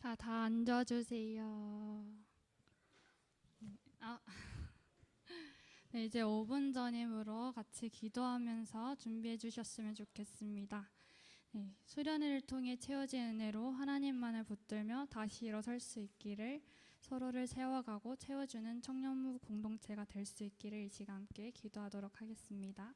자, 다 앉아주세요. 아, 네, 이제 5분 전이므로 같이 기도하면서 준비해 주셨으면 좋겠습니다. 네, 수련회를 통해 채워진 은혜로 하나님만을 붙들며 다시 일어설 수 있기를, 서로를 세워가고 채워주는 청년부 공동체가 될 수 있기를 이 시간 함께 기도하도록 하겠습니다.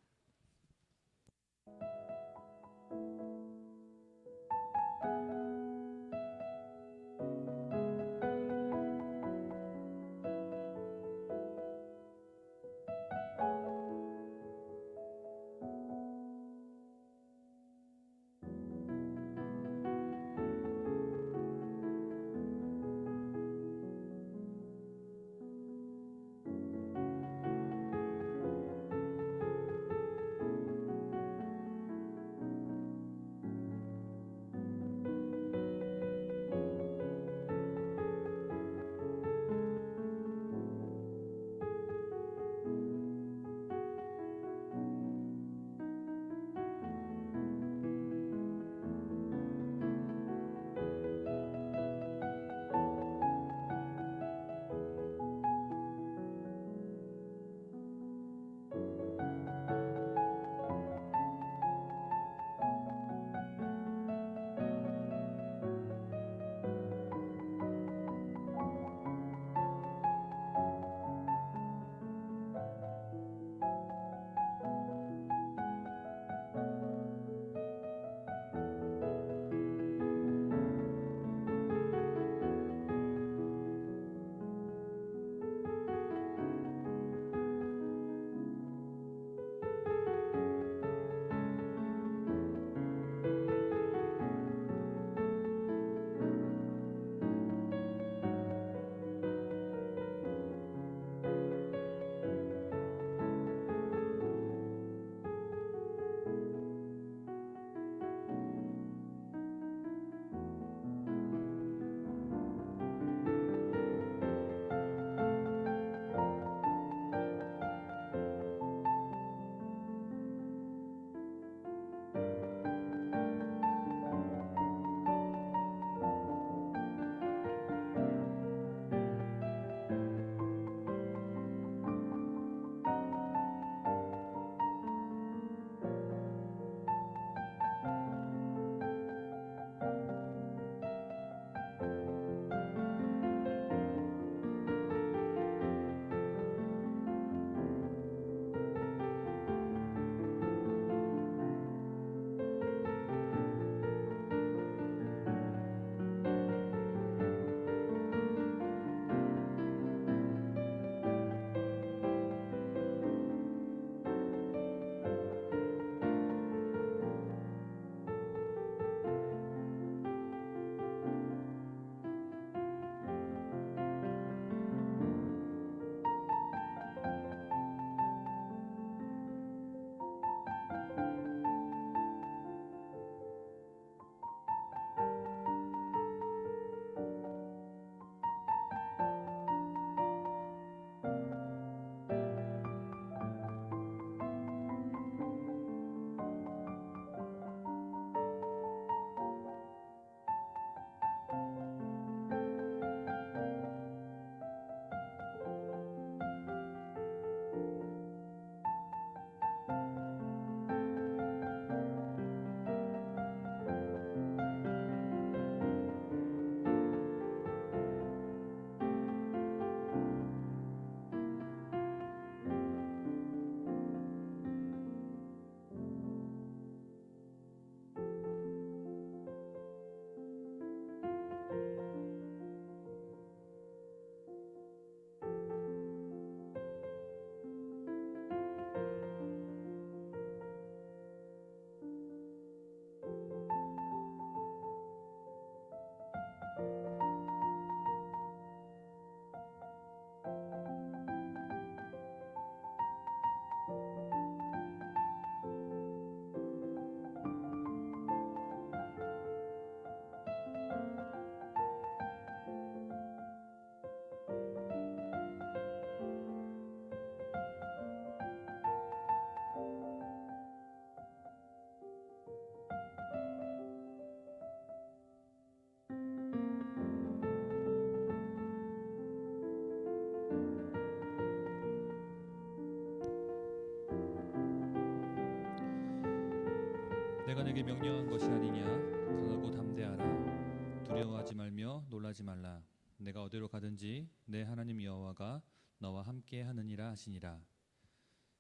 내가 내게 명령한 것이 아니냐. 강하고 담대하라. 두려워하지 말며 놀라지 말라. 내가 어디로 가든지 내 하나님 여호와가 너와 함께 하느니라 하시니라.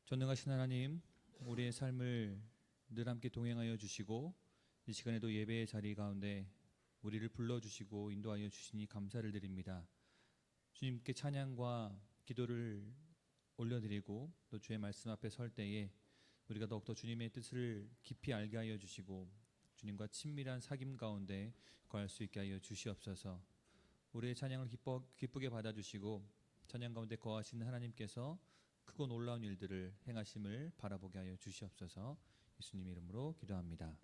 전능하신 하나님, 우리의 삶을 늘 함께 동행하여 주시고 이 시간에도 예배의 자리 가운데 우리를 불러주시고 인도하여 주시니 감사를 드립니다. 주님께 찬양과 기도를 올려드리고 또 주의 말씀 앞에 설 때에 우리가 더욱더 주님의 뜻을 깊이 알게 하여 주시고 주님과 친밀한 사귐 가운데 거할 수 있게 하여 주시옵소서. 우리의 찬양을 기쁘게 받아주시고 찬양 가운데 거하시는 하나님께서 크고 놀라운 일들을 행하심을 바라보게 하여 주시옵소서. 예수님 이름으로 기도합니다.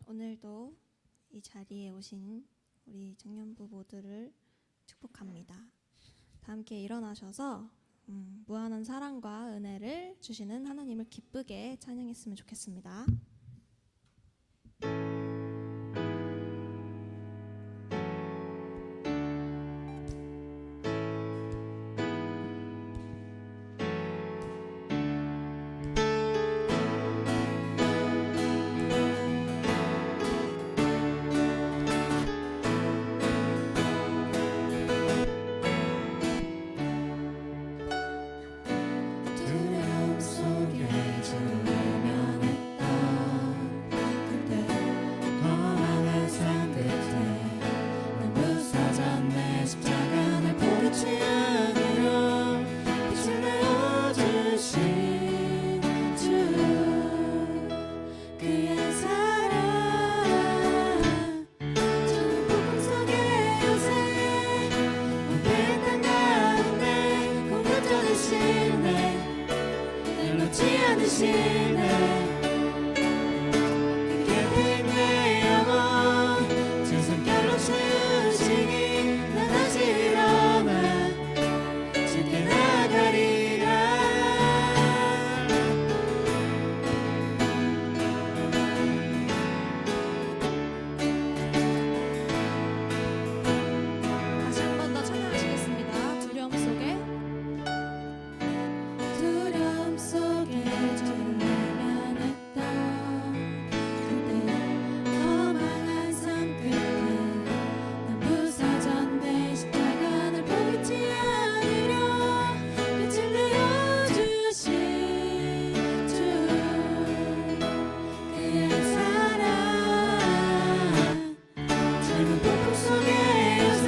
오늘도 이 자리에 오신 우리 청년부 모두를 축복합니다. 다 함께 일어나셔서 무한한 사랑과 은혜를 주시는 하나님을 기쁘게 찬양했으면 좋겠습니다. 두려움 속에 외면했던 그때 거만한 삶 끝에 난 부서졌네. 십자가 날 포기치 않으려 빛을 내어주신 주 그의 사랑 저는 폭풍 속에 요새 어디에 땅 가운데 공급전이시네. 날 놓지 않으시네. 곁에 내 영혼 제 손결로 채우시니 난 다시 일어나 주께 나가리라. 다시 한 번 더 찬양하시겠습니다. 두려움 속에 두려움 속에 저를 외면했던 그때 거만한 삶 끝에 난 부서졌네. 십자가 날 포기치 않으려 빛을 내어주신 주 그의 사랑 젊은 폭풍 속에 요새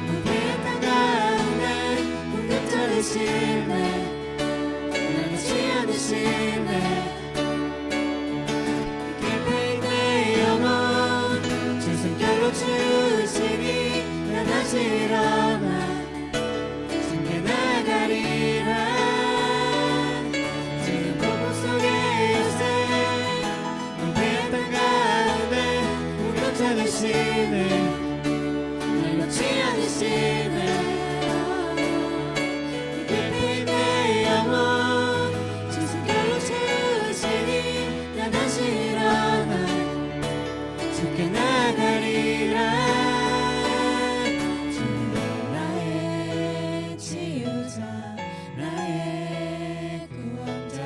어디에 땅 가운데 공급전이시네. 날 놓지 않으시네. 깊이 내 영혼 제 손결로 주시니 난 다시 일어나 주께 나가리라. 지금 폭풍 속에 요새 어디에 땅 가운데 공급전이시네. 날 놓지 않으시네. 깊이 내 영혼 제 손결로 채우시니 난 다시 일어나 주께 나가리라. 주는 나의 치유자 나의 구원자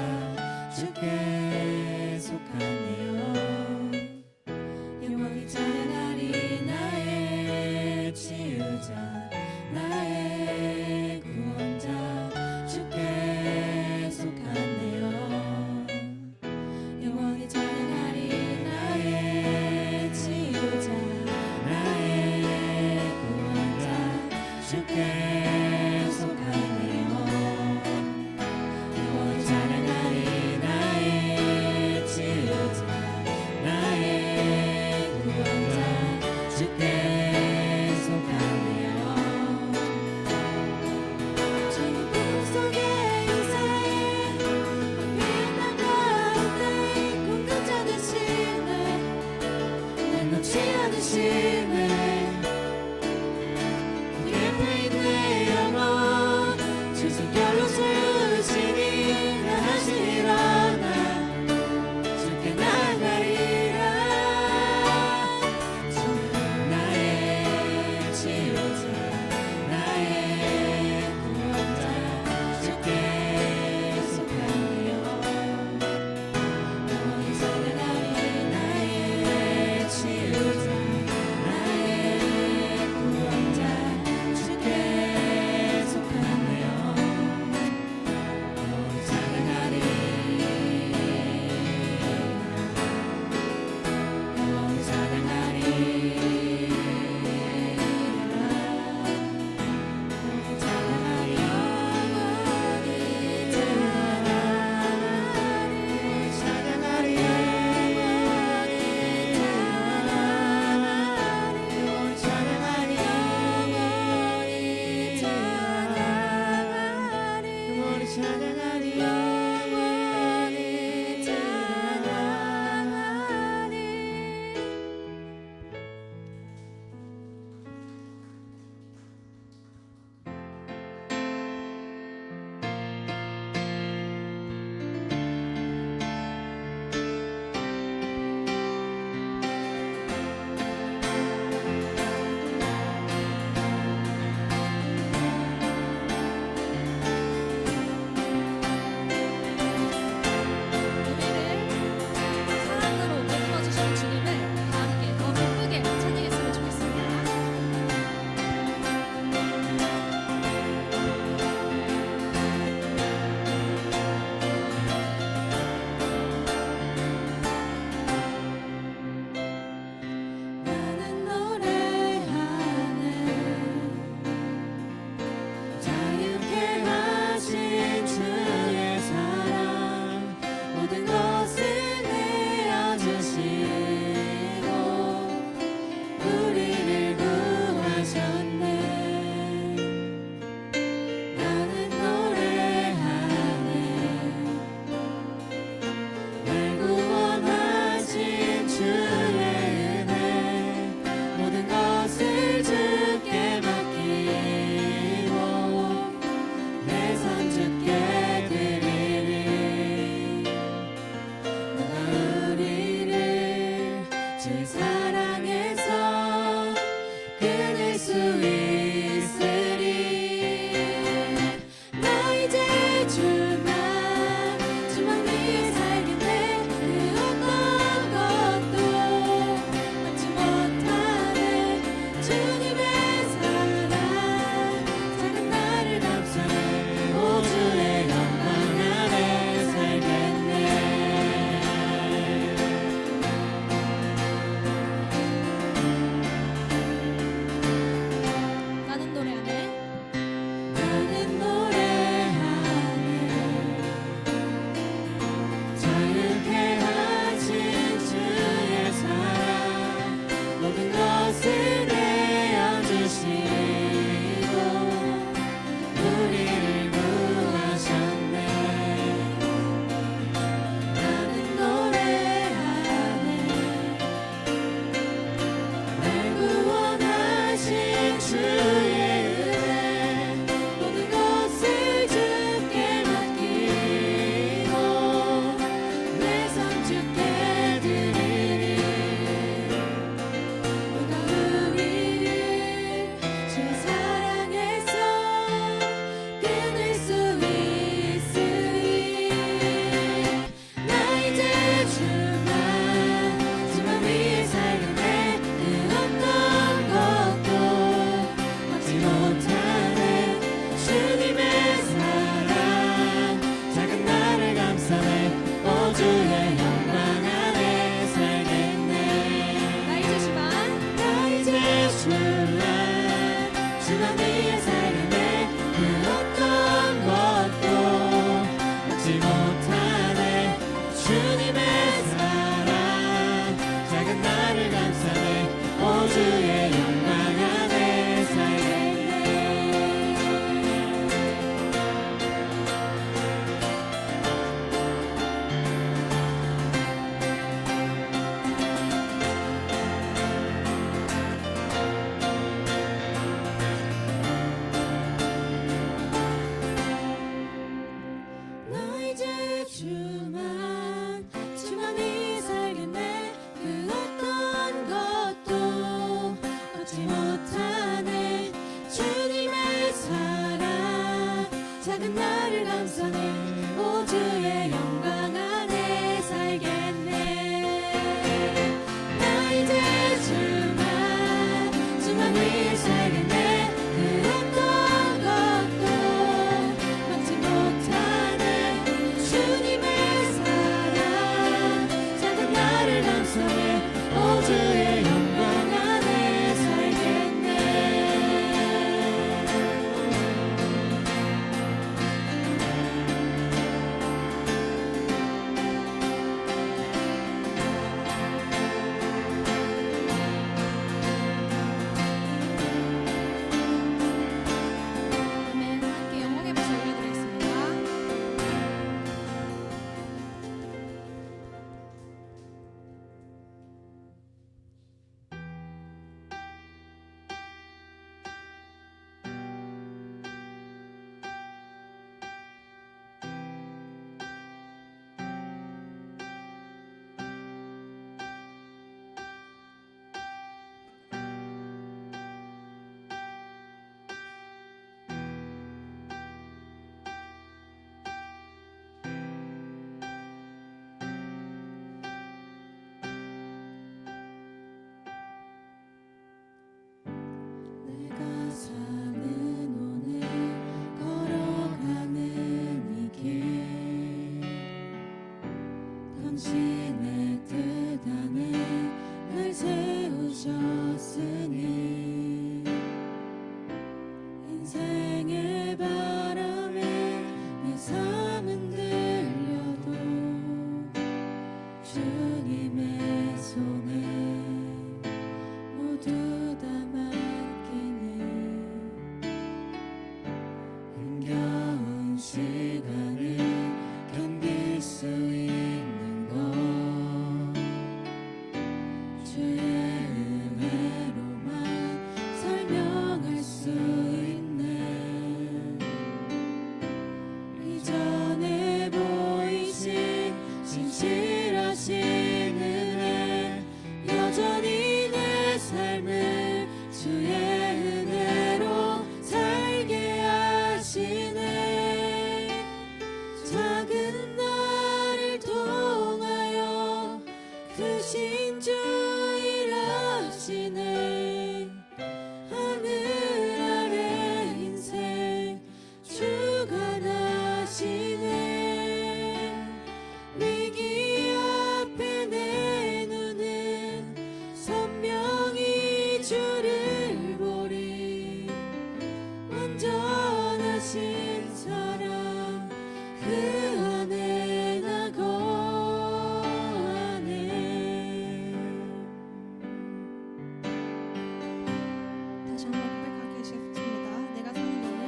주께 속하네요. 영원히 찬양하리. 나의 치유자 나의 구원자 주께 속하네요. 영원히 찬양하리. 나의 치유자 나의 구원자 주께 속하네요. 작은 나를 감싸네. 오 주의 영광 안에 살겠네. 나 이제 주만 위해 살겠네. 그 어떤 것도 막지 못하네. 주님의 사랑 작은 나를 감싸네. 오 주의 영광 안에 살겠네. 아멘. 함께 영광의 박수 올려드리겠습니다. 내가 사는 오늘 걸어가는 이 길 당신의 뜻 안에 날 세우셨으니 인생의 바람에 내 삶은 들려도 주님의 손에 모두 다 맡기네. 힘겨운 시간을 견딜 수 있는 것 주의 은혜로만 설명할 수 있네. 이전에 보이신 신실하신 은혜 여전히 내 삶을 주의 은혜로 살게 하시네. 작은 나를 통하여 크신 주 일하시네. 하늘 아래 인생 주관하시네. 위기 앞에 내 눈은 선명히 주를 보리. 완전하신 사랑 그 안에 나 거하네. 다시 한번 고백하겠습니다. 내가 사는 오늘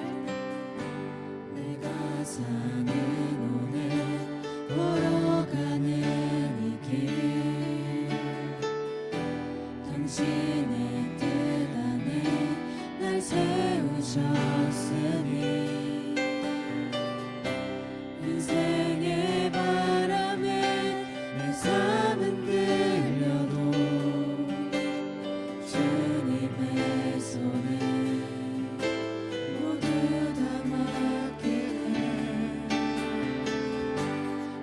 내가 사는 오늘 걸어가는 이 길 당신의 뜻 안에 날 세우셨으니 인생의 바람에 내 삶은 들려도 주님의 손에 모두 다 맡기네.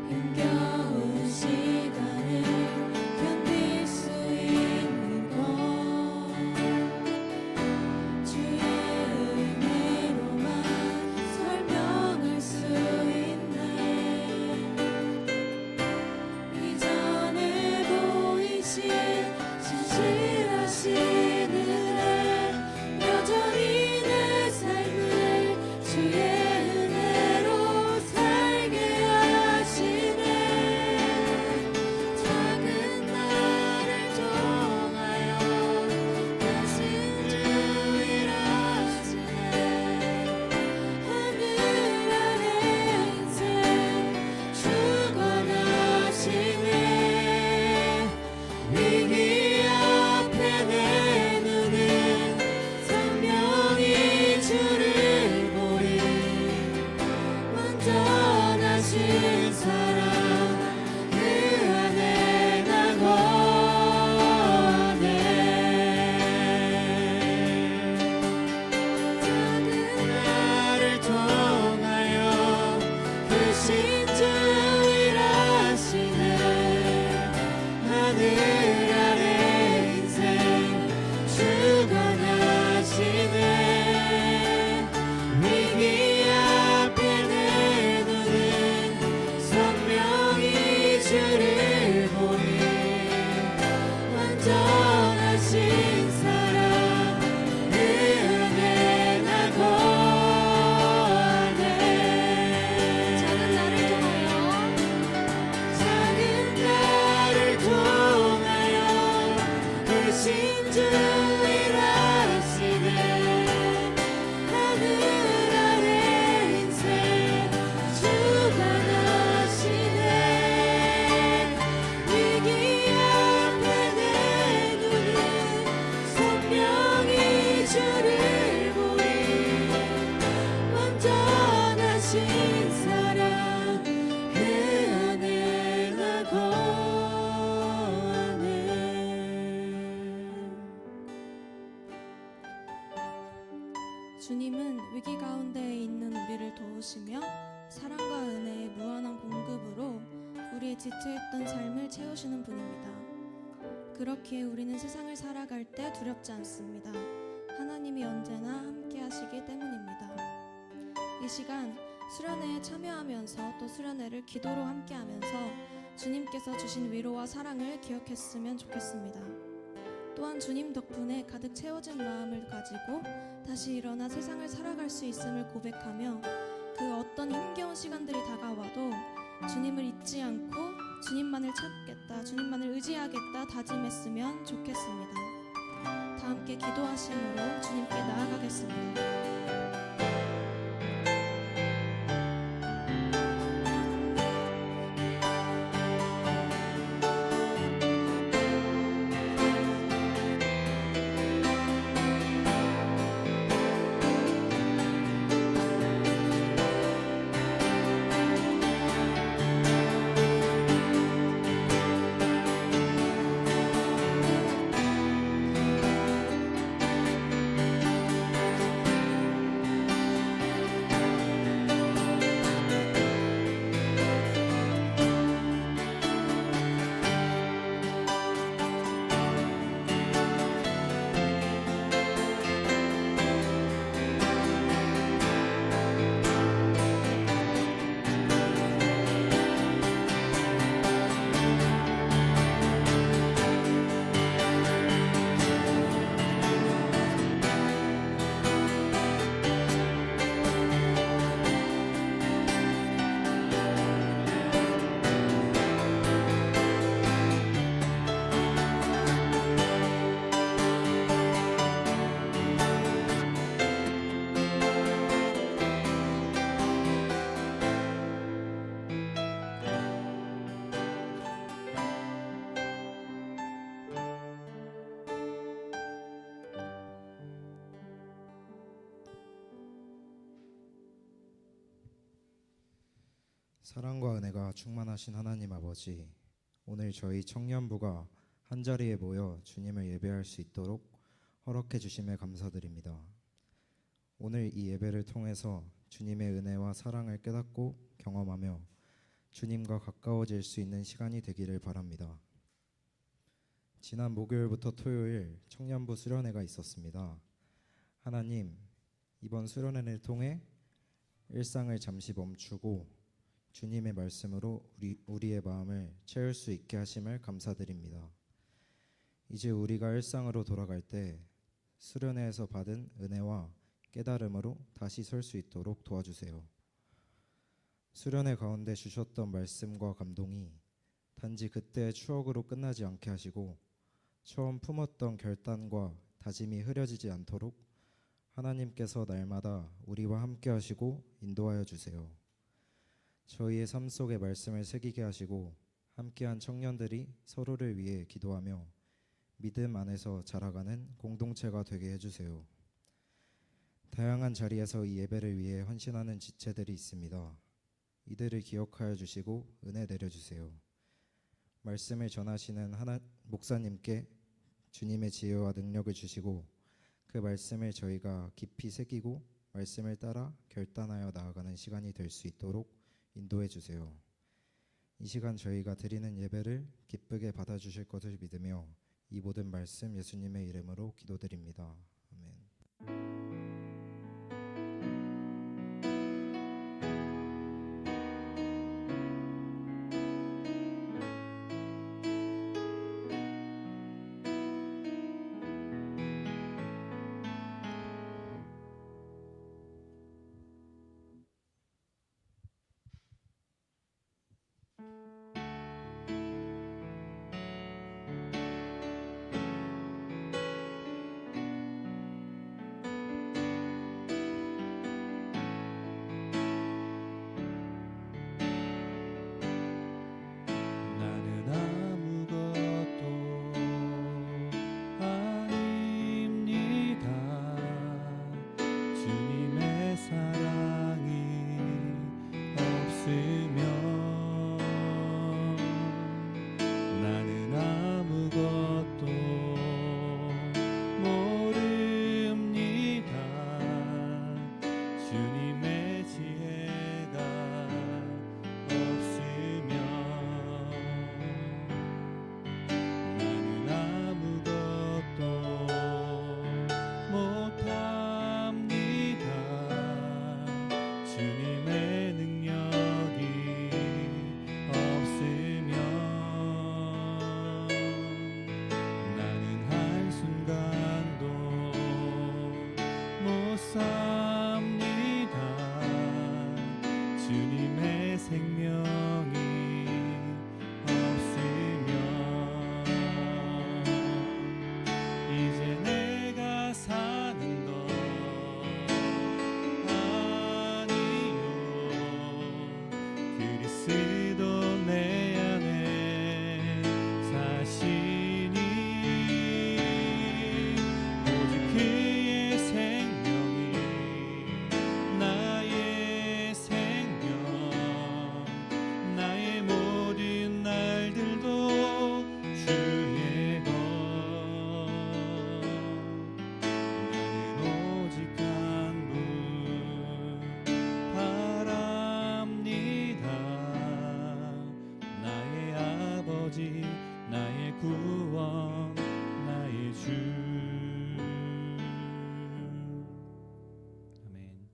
힘겨운 시간을 견딜 수 있는 것 주의 은혜로만 설명할 수 있네. 이전에 보이신 신실하신 은혜 여전히 내 삶을 주의 은혜로 살게 하시네. 작은 나를 통하여 크신 주 일하시네. 하늘 아래 인생 주관하시네. 위기 앞에 내 눈은 선명히 주를 보리. 완전하신 사랑 그 안에 나 거하네. 작은 나를 통하여 떠나신 사랑 그 안에 나 거하네. 주님은 위기 가운데 있는 우리를 도우시며 사랑과 은혜의 무한한 공급으로 우리의 지쳐있던 삶을 채우시는 분입니다. 그렇기에 우리는 세상을 살아갈 때 두렵지 않습니다. 하나님이 언제나 함께 하시기 때문입니다. 이 시간 수련회에 참여하면서 또 수련회를 기도로 함께 하면서 주님께서 주신 위로와 사랑을 기억했으면 좋겠습니다. 또한 주님 덕분에 가득 채워진 마음을 가지고 다시 일어나 세상을 살아갈 수 있음을 고백하며 그 어떤 힘겨운 시간들이 다가와도 주님을 잊지 않고 주님만을 찾겠다, 주님만을 의지하겠다 다짐했으면 좋겠습니다. 다 함께 기도하심으로 주님께 나아가겠습니다. 사랑과 은혜가 충만하신 하나님 아버지, 오늘 저희 청년부가 한자리에 모여 주님을 예배할 수 있도록 허락해 주심에 감사드립니다. 오늘 이 예배를 통해서 주님의 은혜와 사랑을 깨닫고 경험하며 주님과 가까워질 수 있는 시간이 되기를 바랍니다. 지난 목요일부터 토요일 청년부 수련회가 있었습니다. 하나님, 이번 수련회를 통해 일상을 잠시 멈추고 주님의 말씀으로 우리의 마음을 채울 수 있게 하심을 감사드립니다. 이제 우리가 일상으로 돌아갈 때 수련회에서 받은 은혜와 깨달음으로 다시 설 수 있도록 도와주세요. 수련회 가운데 주셨던 말씀과 감동이 단지 그때의 추억으로 끝나지 않게 하시고 처음 품었던 결단과 다짐이 흐려지지 않도록 하나님께서 날마다 우리와 함께 하시고 인도하여 주세요. 저희의 삶 속에 말씀을 새기게 하시고 함께한 청년들이 서로를 위해 기도하며 믿음 안에서 자라가는 공동체가 되게 해주세요. 다양한 자리에서 이 예배를 위해 헌신하는 지체들이 있습니다. 이들을 기억하여 주시고 은혜 내려주세요. 말씀을 전하시는 목사님께 주님의 지혜와 능력을 주시고 그 말씀을 저희가 깊이 새기고 말씀을 따라 결단하여 나아가는 시간이 될 수 있도록 인도해 주세요. 이 시간 저희가 드리는 예배를 기쁘게 받아주실 것을 믿으며 이 모든 말씀 예수님의 이름으로 기도드립니다. 아멘. 없으면 나는 아무것도 모릅니다. 주님의 지혜가 없으면 나는 아무것도 못합니다. 주님의 능력이 없으면 나는 한순간도 못 삽니다. 주님의 생명이 없으면 이제 내가 사는 것 아니요 그리스도 내 안에 사시니 오직 그의 생명이 나의 생명 나의 모든 날들도 주의 것 나는 오직 한 분 바랍니다. 나의 아버지 나의 구원 나의 주. 아멘.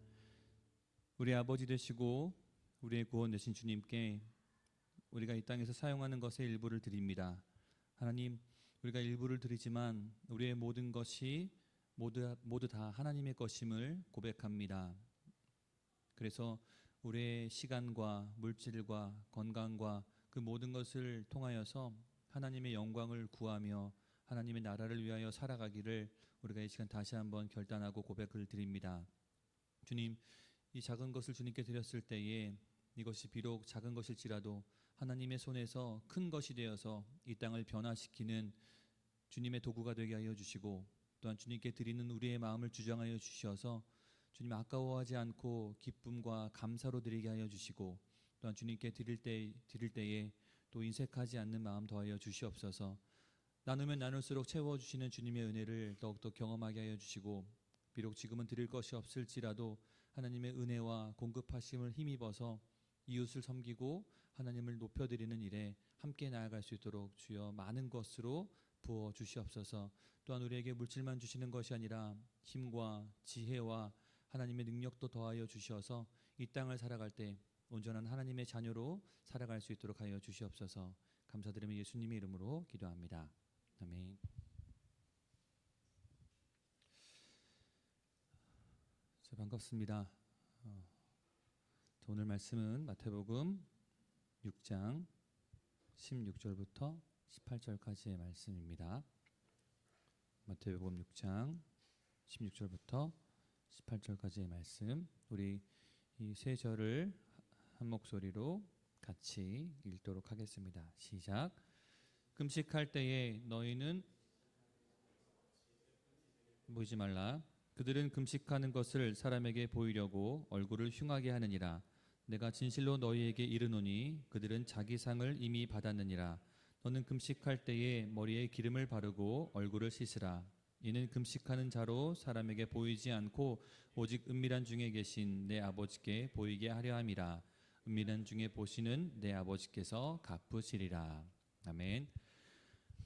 우리 아버지 되시고 우리의 구원 되신 주님께 우리가 이 땅에서 사용하는 것의 일부를 드립니다. 하나님, 우리가 일부를 드리지만 우리의 모든 것이 모두 다 하나님의 것임을 고백합니다. 그래서 우리의 시간과 물질과 건강과 그 모든 것을 통하여서 하나님의 영광을 구하며 하나님의 나라를 위하여 살아가기를 우리가 이 시간 다시 한번 결단하고 고백을 드립니다. 주님, 이 작은 것을 주님께 드렸을 때에 이것이 비록 작은 것일지라도 하나님의 손에서 큰 것이 되어서 이 땅을 변화시키는 주님의 도구가 되게 하여 주시고, 또한 주님께 드리는 우리의 마음을 주장하여 주셔서 주님 아까워하지 않고 기쁨과 감사로 드리게 하여 주시고, 또한 주님께 드릴 때에 또 인색하지 않는 마음 더하여 주시옵소서. 나누면 나눌수록 채워주시는 주님의 은혜를 더욱더 경험하게 하여 주시고, 비록 지금은 드릴 것이 없을지라도 하나님의 은혜와 공급하심을 힘입어서 이웃을 섬기고 하나님을 높여드리는 일에 함께 나아갈 수 있도록 주여 많은 것으로 부어 주시옵소서. 또한 우리에게 물질만 주시는 것이 아니라 힘과 지혜와 하나님의 능력도 더하여 주셔서 이 땅을 살아갈 때 온전한 하나님의 자녀로 살아갈 수 있도록 하여 주시옵소서. 감사드리며 예수님의 이름으로 기도합니다. 아멘. 자, 반갑습니다. 오늘 말씀은 마태복음 6장 16절부터 18절까지의 말씀입니다. 마태복음 6장 16절부터 18절까지의 말씀, 우리 이 세 절을 한 목소리로 같이 읽도록 하겠습니다. 시작. 금식할 때에 너희는 보이지 말라. 그들은 금식하는 것을 사람에게 보이려고 얼굴을 흉하게 하느니라. 내가 진실로 너희에게 이르노니 그들은 자기 상을 이미 받았느니라. 너는 금식할 때에 머리에 기름을 바르고 얼굴을 씻으라. 이는 금식하는 자로 사람에게 보이지 않고 오직 은밀한 중에 계신 내 아버지께 보이게 하려 함이라. 은밀한 중에 보시는 내 아버지께서 갚으시리라. 아멘.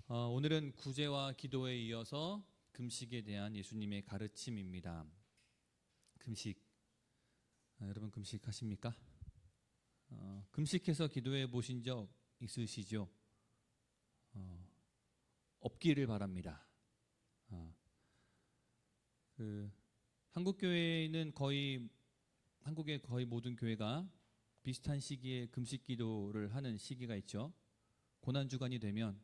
오늘은 구제와 기도에 이어서 금식에 대한 예수님의 가르침입니다. 금식. 여러분 금식하십니까? 금식해서 기도해 보신 적 있으시죠? 없기를 바랍니다. 한국 교회는 한국의 거의 모든 교회가 비슷한 시기에 금식 기도를 하는 시기가 있죠. 고난 주간이 되면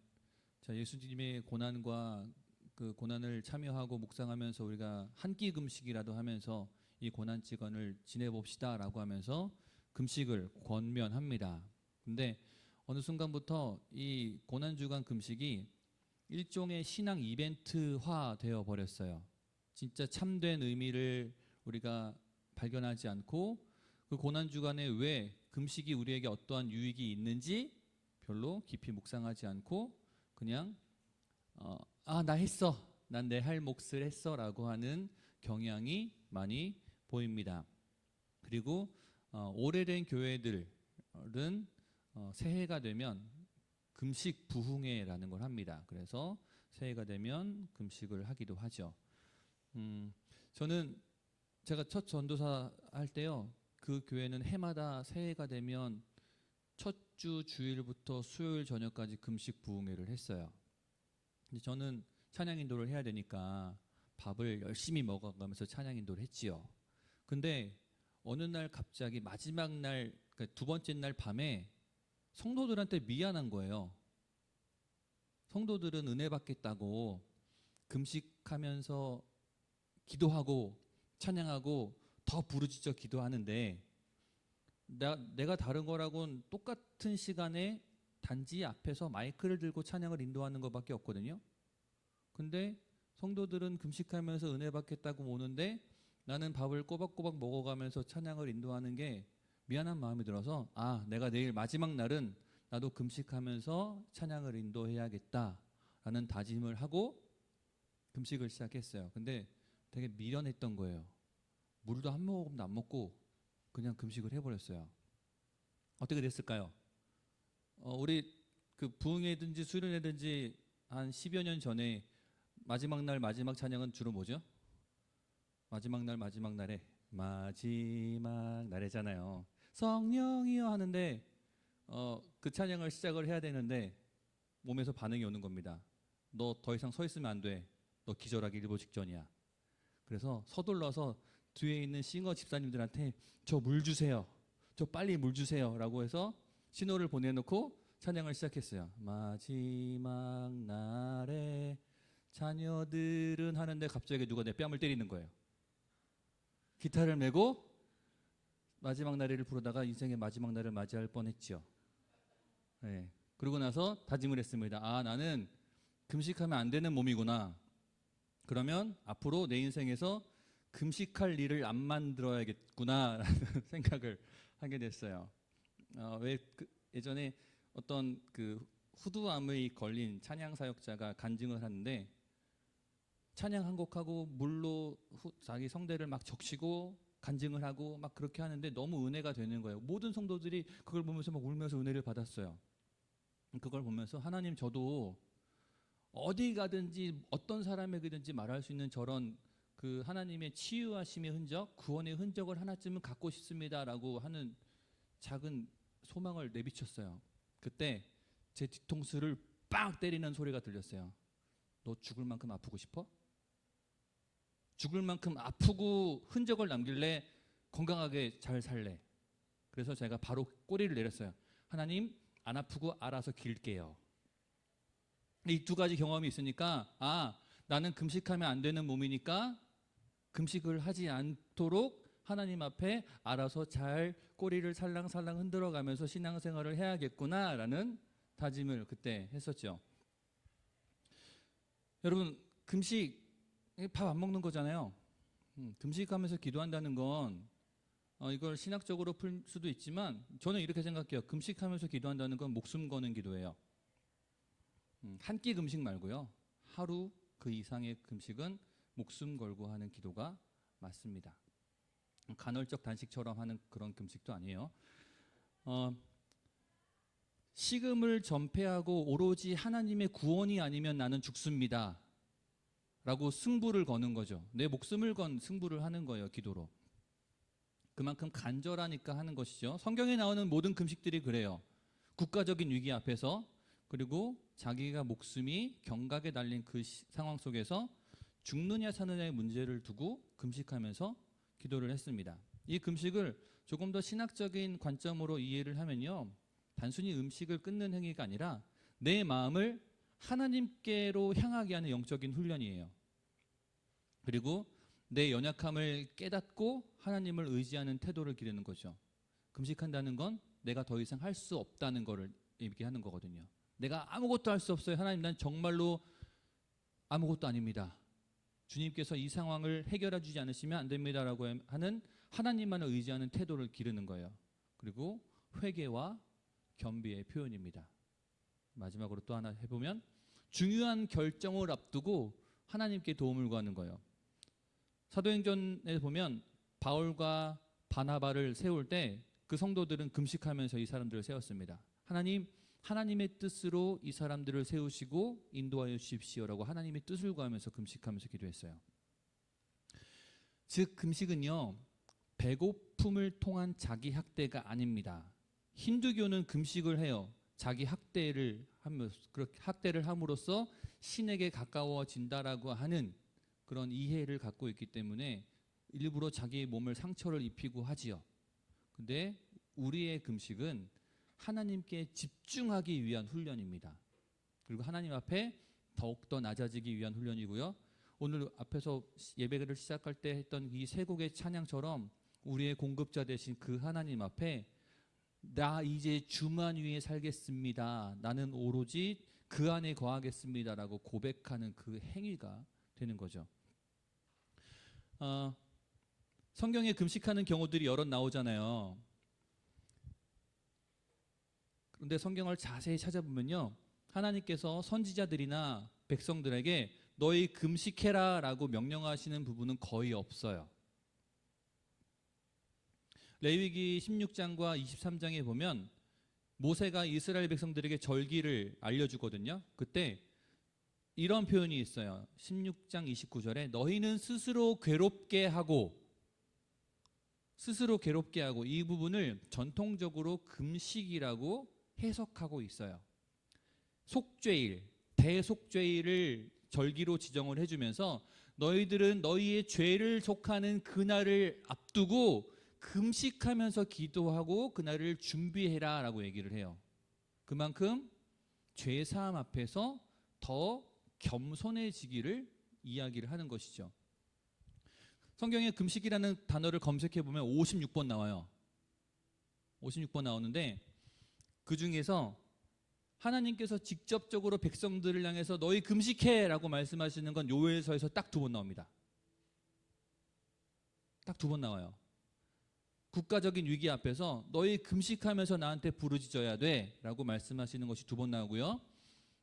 예수님의 고난과 그 고난을 참여하고 묵상하면서 우리가 한 끼 금식이라도 하면서 이 고난 주간을 지내봅시다라고 하면서 금식을 권면합니다. 근데 어느 순간부터 이 고난 주간 금식이 일종의 신앙 이벤트화 되어 버렸어요. 진짜 참된 의미를 우리가 발견하지 않고 그 고난 주간에 왜 금식이 우리에게 어떠한 유익이 있는지 별로 깊이 묵상하지 않고 그냥 나 했어, 난 내 할 몫을 했어라고 하는 경향이 많이 보입니다. 그리고 오래된 교회들은 새해가 되면 금식 부흥회라는 걸 합니다. 그래서 새해가 되면 금식을 하기도 하죠. 저는 제가 첫 전도사 할 때요, 그 교회는 해마다 새해가 되면 첫 주 주일부터 수요일 저녁까지 금식 부흥회를 했어요. 근데 저는 찬양 인도를 해야 되니까 밥을 열심히 먹어가면서 찬양 인도를 했지요. 근데 어느 날 갑자기 마지막 날, 그러니까 두 번째 날 밤에 성도들한테 미안한 거예요. 성도들은 은혜 받겠다고 금식하면서 기도하고 찬양하고 더 부르짖어 기도하는데 내가 다른 거라고는 똑같은 시간에 단지 앞에서 마이크를 들고 찬양을 인도하는 것밖에 없거든요. 근데 성도들은 금식하면서 은혜 받겠다고 오는데 나는 밥을 꼬박꼬박 먹어가면서 찬양을 인도하는 게 미안한 마음이 들어서 내가 내일 마지막 날은 나도 금식하면서 찬양을 인도해야겠다라는 다짐을 하고 금식을 시작했어요. 근데 되게 미련했던 거예요. 물도 한 모금도 안 먹고 그냥 금식을 해버렸어요. 어떻게 됐을까요? 우리 그 부흥회든지 수련회든지 한 10여 년 전에 마지막 날 마지막 찬양은 주로 뭐죠? 마지막 날 마지막 날에 마지막 날에잖아요. 성령이여 하는데 그 찬양을 시작을 해야 되는데 몸에서 반응이 오는 겁니다. 너 더 이상 서 있으면 안 돼. 너 기절하기 일보 직전이야. 그래서 서둘러서 뒤에 있는 싱어 집사님들한테 저 물 주세요. 저 빨리 물 주세요. 라고 해서 신호를 보내놓고 찬양을 시작했어요. 마지막 날에 자녀들은 하는데 갑자기 누가 내 뺨을 때리는 거예요. 기타를 메고 마지막 날을 부르다가 인생의 마지막 날을 맞이할 뻔했죠. 네. 그러고 나서 다짐을 했습니다. 나는 금식하면 안 되는 몸이구나. 그러면 앞으로 내 인생에서 금식할 일을 안 만들어야겠구나라는 생각을 하게 됐어요. 예전에 어떤 그 후두암의 걸린 찬양 사역자가 간증을 하는데 찬양 한 곡하고 물로 자기 성대를 막 적시고 간증을 하고 막 그렇게 하는데 너무 은혜가 되는 거예요. 모든 성도들이 그걸 보면서 막 울면서 은혜를 받았어요. 그걸 보면서 하나님, 저도 어디 가든지 어떤 사람에게든지 말할 수 있는 저런 그 하나님의 치유하심의 흔적, 구원의 흔적을 하나쯤은 갖고 싶습니다라고 하는 작은 소망을 내비쳤어요. 그때 제 뒤통수를 빵 때리는 소리가 들렸어요. 너 죽을 만큼 아프고 싶어? 죽을 만큼 아프고 흔적을 남길래? 건강하게 잘 살래? 그래서 제가 바로 꼬리를 내렸어요. 하나님, 안 아프고 알아서 길게요. 이 두 가지 경험이 있으니까 나는 금식하면 안 되는 몸이니까 금식을 하지 않도록 하나님 앞에 알아서 잘 꼬리를 살랑살랑 흔들어가면서 신앙생활을 해야겠구나라는 다짐을 그때 했었죠. 여러분, 금식, 밥 안 먹는 거잖아요. 금식하면서 기도한다는 건 이걸 신학적으로 풀 수도 있지만 저는 이렇게 생각해요. 금식하면서 기도한다는 건 목숨 거는 기도예요. 한 끼 금식 말고요. 하루 그 이상의 금식은 목숨 걸고 하는 기도가 맞습니다. 간헐적 단식처럼 하는 그런 금식도 아니에요. 식음을 전폐하고 오로지 하나님의 구원이 아니면 나는 죽습니다 라고 승부를 거는 거죠. 내 목숨을 건 승부를 하는 거예요. 기도로. 그만큼 간절하니까 하는 것이죠. 성경에 나오는 모든 금식들이 그래요. 국가적인 위기 앞에서, 그리고 자기가 목숨이 경각에 달린 그 상황 속에서 죽느냐 사느냐의 문제를 두고 금식하면서 기도를 했습니다. 이 금식을 조금 더 신학적인 관점으로 이해를 하면요, 단순히 음식을 끊는 행위가 아니라 내 마음을 하나님께로 향하게 하는 영적인 훈련이에요. 그리고 내 연약함을 깨닫고 하나님을 의지하는 태도를 기르는 거죠. 금식한다는 건 내가 더 이상 할 수 없다는 거를 얘기하는 거거든요. 내가 아무것도 할 수 없어요. 하나님, 난 정말로 아무것도 아닙니다. 주님께서 이 상황을 해결해 주지 않으시면 안 됩니다라고 하는 하나님만을 의지하는 태도를 기르는 거예요. 그리고 회개와 겸비의 표현입니다. 마지막으로 또 하나 해보면 중요한 결정을 앞두고 하나님께 도움을 구하는 거예요. 사도행전에 보면 바울과 바나바를 세울 때 그 성도들은 금식하면서 이 사람들을 세웠습니다. 하나님의 뜻으로 이 사람들을 세우시고 인도하여 주십시오라고 하나님의 뜻을 구하면서 금식하면서 기도했어요. 즉 금식은요, 배고픔을 통한 자기 학대가 아닙니다. 힌두교는 금식을 해요. 자기 학대를 함으로써 신에게 가까워진다라고 하는 그런 이해를 갖고 있기 때문에 일부러 자기의 몸을 상처를 입히고 하지요. 근데 우리의 금식은 하나님께 집중하기 위한 훈련입니다. 그리고 하나님 앞에 더욱더 낮아지기 위한 훈련이고요. 오늘 앞에서 예배를 시작할 때 했던 이 세 곡의 찬양처럼 우리의 공급자 되신 그 하나님 앞에 나 이제 주만 위에 살겠습니다. 나는 오로지 그 안에 거하겠습니다라고 고백하는 그 행위가 되는 거죠. 성경에 금식하는 경우들이 여러 나오잖아요. 그런데 성경을 자세히 찾아보면요, 하나님께서 선지자들이나 백성들에게 너희 금식해라 라고 명령하시는 부분은 거의 없어요. 레위기 16장과 23장에 보면 모세가 이스라엘 백성들에게 절기를 알려주거든요. 그때 이런 표현이 있어요. 16장 29절에 너희는 스스로 괴롭게 하고 이 부분을 전통적으로 금식이라고 해석하고 있어요. 속죄일, 대속죄일을 절기로 지정을 해주면서 너희들은 너희의 죄를 속하는 그날을 앞두고 금식하면서 기도하고 그날을 준비해라 라고 얘기를 해요. 그만큼 죄사함 앞에서 더 겸손해지기를 이야기를 하는 것이죠. 성경에 금식이라는 단어를 검색해 보면 56번 나와요. 56번 나오는데 그 중에서 하나님께서 직접적으로 백성들을 향해서 너희 금식해 라고 말씀하시는 건 요엘서에서 딱 2번 나옵니다. 딱 2번 나와요. 국가적인 위기 앞에서 너희 금식하면서 나한테 부르짖어야 돼 라고 말씀하시는 것이 2번 나오고요.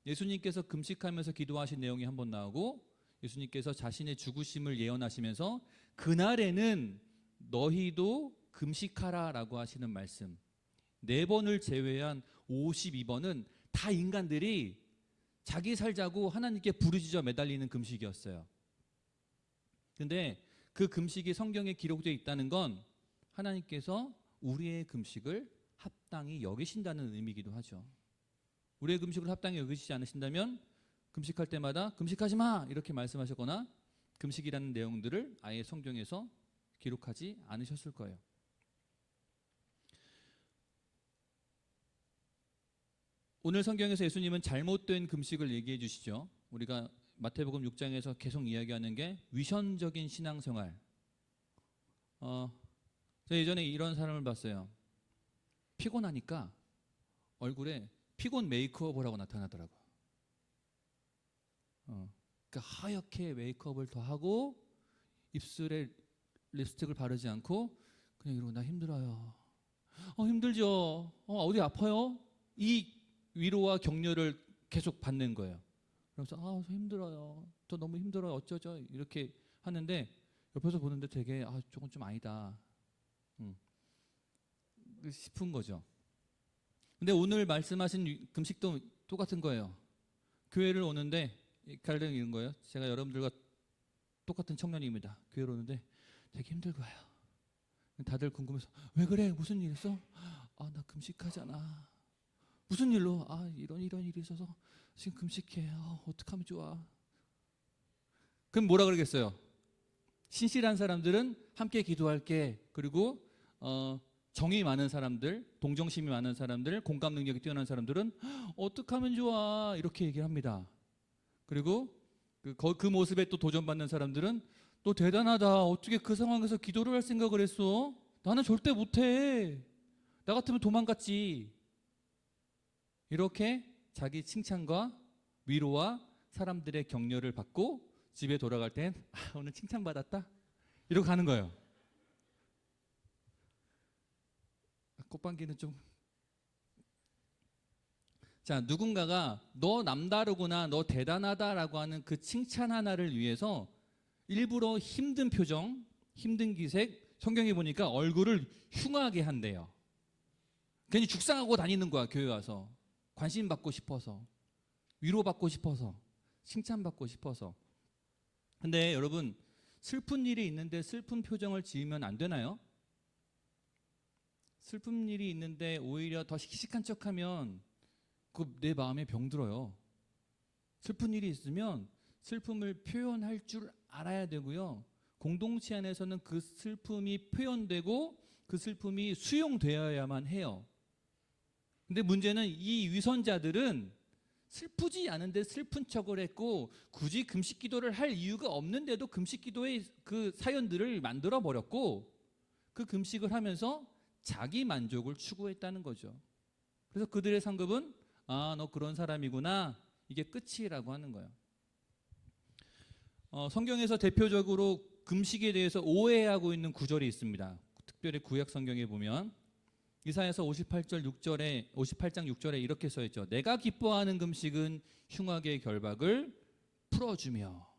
예수님께서 금식하면서 기도하신 내용이 1번 나오고, 예수님께서 자신의 죽으심을 예언하시면서 그날에는 너희도 금식하라 라고 하시는 말씀 4번을 제외한 52번은 다 인간들이 자기 살자고 하나님께 부르짖어 매달리는 금식이었어요. 근데 그 금식이 성경에 기록되어 있다는 건 하나님께서 우리의 금식을 합당히 여기신다는 의미이기도 하죠. 우리의 금식을 합당히 여기시지 않으신다면 금식할 때마다 금식하지 마 이렇게 말씀하셨거나 금식이라는 내용들을 아예 성경에서 기록하지 않으셨을 거예요. 오늘 성경에서 예수님은 잘못된 금식을 얘기해 주시죠. 우리가 마태복음 6장에서 계속 이야기하는 게 위선적인 신앙생활. 제가 예전에 이런 사람을 봤어요. 피곤하니까 얼굴에 피곤 메이크업을 하고 나타나더라고요. 그러니까 하얗게 메이크업을 더 하고 입술에 립스틱을 바르지 않고 그냥 이러고 나 힘들어요. 힘들죠. 어디 아파요? 이 위로와 격려를 계속 받는 거예요. 그래서 저 힘들어요. 저 너무 힘들어요. 어쩌죠? 이렇게 하는데 옆에서 보는데 되게 조금 좀 아니다. 싶은 거죠. 근데 오늘 말씀하신 금식도 똑같은 거예요. 교회를 오는데 가령 이런 거예요. 제가 여러분들과 똑같은 청년입니다. 교회를 오는데 되게 힘들 거예요. 다들 궁금해서 왜 그래? 무슨 일 있어? 나 금식하잖아. 무슨 일로? 이런 일이 있어서 지금 금식해. 어떡하면 좋아? 그럼 뭐라 그러겠어요? 신실한 사람들은 함께 기도할게. 그리고 정이 많은 사람들, 동정심이 많은 사람들, 공감 능력이 뛰어난 사람들은 어떡하면 좋아? 이렇게 얘기를 합니다. 그리고 그 모습에 또 도전받는 사람들은 너 대단하다. 어떻게 그 상황에서 기도를 할 생각을 했어? 나는 절대 못해. 나 같으면 도망갔지. 이렇게 자기 칭찬과 위로와 사람들의 격려를 받고 집에 돌아갈 땐 오늘 칭찬받았다. 이러고 가는 거예요. 꽃방귀는 좀 자, 누군가가 너 남다르구나, 너 대단하다라고 하는 그 칭찬 하나를 위해서 일부러 힘든 표정, 힘든 기색, 성경에 보니까 얼굴을 흉하게 한대요. 괜히 죽상하고 다니는 거야, 교회 와서. 관심 받고 싶어서, 위로받고 싶어서, 칭찬받고 싶어서. 근데 여러분, 슬픈 일이 있는데 슬픈 표정을 지으면 안 되나요? 슬픈 일이 있는데 오히려 더 씩씩한 척하면 그 내 마음에 병들어요. 슬픈 일이 있으면 슬픔을 표현할 줄 알아야 되고요. 공동체 안에서는 그 슬픔이 표현되고 그 슬픔이 수용되어야만 해요. 근데 문제는 이 위선자들은 슬프지 않은데 슬픈 척을 했고 굳이 금식 기도를 할 이유가 없는데도 금식 기도의 그 사연들을 만들어 버렸고 그 금식을 하면서 자기 만족을 추구했다는 거죠. 그래서 그들의 상급은 아, 너 그런 사람이구나. 이게 끝이라고 하는 거예요. 성경에서 대표적으로 금식에 대해서 오해하고 있는 구절이 있습니다. 특별히 구약 성경에 보면 이사야서 58장 6절에 이렇게 써 있죠. 내가 기뻐하는 금식은 흉악의 결박을 풀어주며.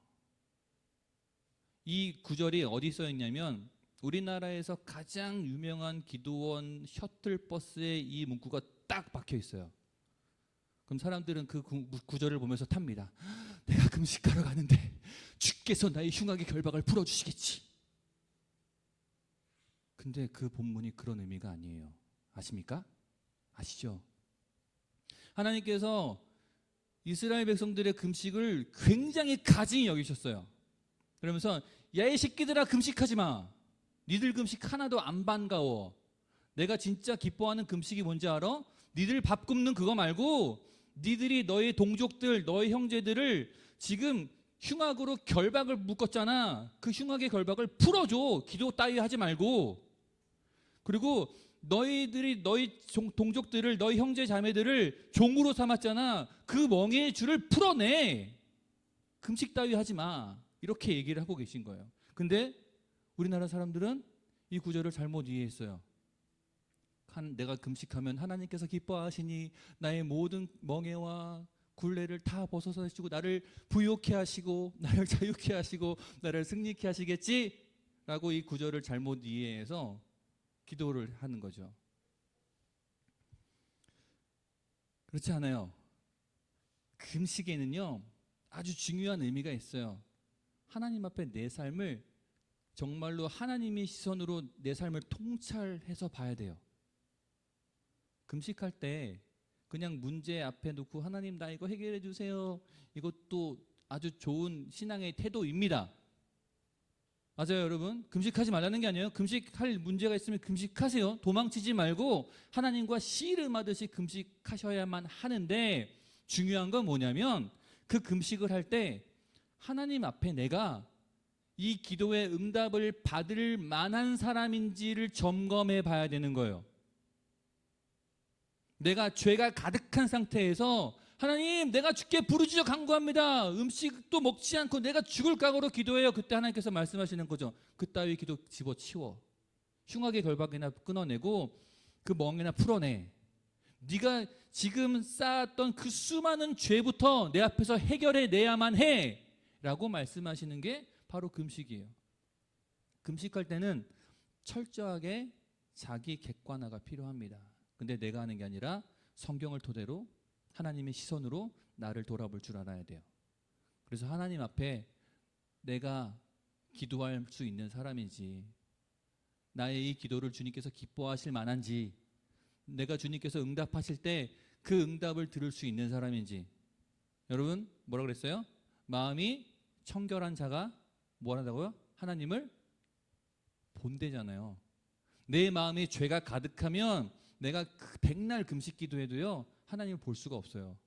이 구절이 어디 써 있냐면 우리나라에서 가장 유명한 기도원 셔틀버스에 이 문구가 딱 박혀 있어요. 그럼 사람들은 그 구절을 보면서 탑니다. 내가 금식하러 가는데 주께서 나의 흉악의 결박을 풀어주시겠지. 근데 그 본문이 그런 의미가 아니에요. 아십니까? 아시죠? 하나님께서 이스라엘 백성들의 금식을 굉장히 가증히 여기셨어요. 그러면서 야, 이 새끼들아, 금식하지 마. 니들 금식 하나도 안 반가워. 내가 진짜 기뻐하는 금식이 뭔지 알아? 니들 밥 굶는 그거 말고 니들이 너의 동족들, 너의 형제들을 지금 흉악으로 결박을 묶었잖아. 그 흉악의 결박을 풀어줘. 기도 따위 하지 말고. 그리고 너희들이 너희 동족들을, 너희 형제 자매들을 종으로 삼았잖아. 그 멍에의 줄을 풀어내. 금식 따위 하지 마. 이렇게 얘기를 하고 계신 거예요. 근데 우리나라 사람들은 이 구절을 잘못 이해했어요. 내가 금식하면 하나님께서 기뻐하시니 나의 모든 멍에와 굴레를 다 벗어서 주시고 나를 부욕케 하시고 나를 자유케 하시고 나를 승리케 하시겠지? 라고 이 구절을 잘못 이해해서 기도를 하는 거죠. 그렇지 않아요. 금식에는요 아주 중요한 의미가 있어요. 하나님 앞에 내 삶을 정말로 하나님의 시선으로 내 삶을 통찰해서 봐야 돼요. 금식할 때 그냥 문제 앞에 놓고 하나님 나 이거 해결해 주세요. 이것도 아주 좋은 신앙의 태도입니다. 맞아요, 여러분. 금식하지 말라는 게 아니에요. 금식할 문제가 있으면 금식하세요. 도망치지 말고 하나님과 씨름하듯이 금식하셔야만 하는데 중요한 건 뭐냐면 그 금식을 할 때 하나님 앞에 내가 이 기도의 응답을 받을 만한 사람인지를 점검해 봐야 되는 거예요. 내가 죄가 가득한 상태에서 하나님 내가 주께 부르짖어 간구합니다. 음식도 먹지 않고 내가 죽을 각오로 기도해요. 그때 하나님께서 말씀하시는 거죠. 그따위 기도 집어치워. 흉악의 결박이나 끊어내고 그 멍에나 풀어내. 네가 지금 쌓았던 그 수많은 죄부터 내 앞에서 해결해 내야만 해 라고 말씀하시는 게 바로 금식이에요. 금식할 때는 철저하게 자기 객관화가 필요합니다. 근데 내가 하는 게 아니라 성경을 토대로 하나님의 시선으로 나를 돌아볼 줄 알아야 돼요. 그래서 하나님 앞에 내가 기도할 수 있는 사람인지, 나의 이 기도를 주님께서 기뻐하실 만한지, 내가 주님께서 응답하실 때 그 응답을 들을 수 있는 사람인지. 여러분 뭐라 그랬어요? 마음이 청결한 자가 뭘 한다고요? 하나님을 본대잖아요. 내 마음에 죄가 가득하면 내가 백날 금식 기도해도요 하나님을 볼 수가 없어요.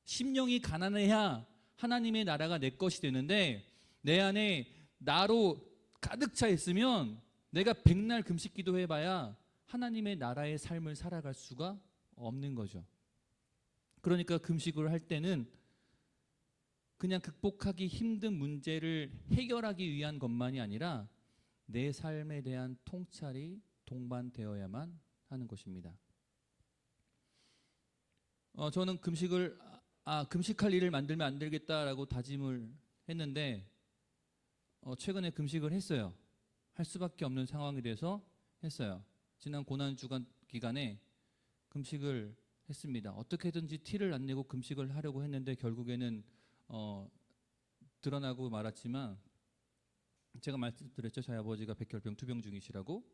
심령이 가난해야 하나님의 나라가 내 것이 되는데 내 안에 나로 가득 차 있으면 내가 백날 금식 기도해봐야 하나님의 나라의 삶을 살아갈 수가 없는 거죠. 그러니까 금식을 할 때는 그냥 극복하기 힘든 문제를 해결하기 위한 것만이 아니라 내 삶에 대한 통찰이 동반되어야만 하는 것입니다. 저는 금식할 일을 만들면 안 되겠다라고 다짐을 했는데 최근에 금식을 했어요. 할 수밖에 없는 상황이 돼서 했어요. 지난 고난 주간 기간에 금식을 했습니다. 어떻게든지 티를 안 내고 금식을 하려고 했는데 결국에는 드러나고 말았지만, 제가 말씀드렸죠. 저희 아버지가 백혈병 투병 중이시라고.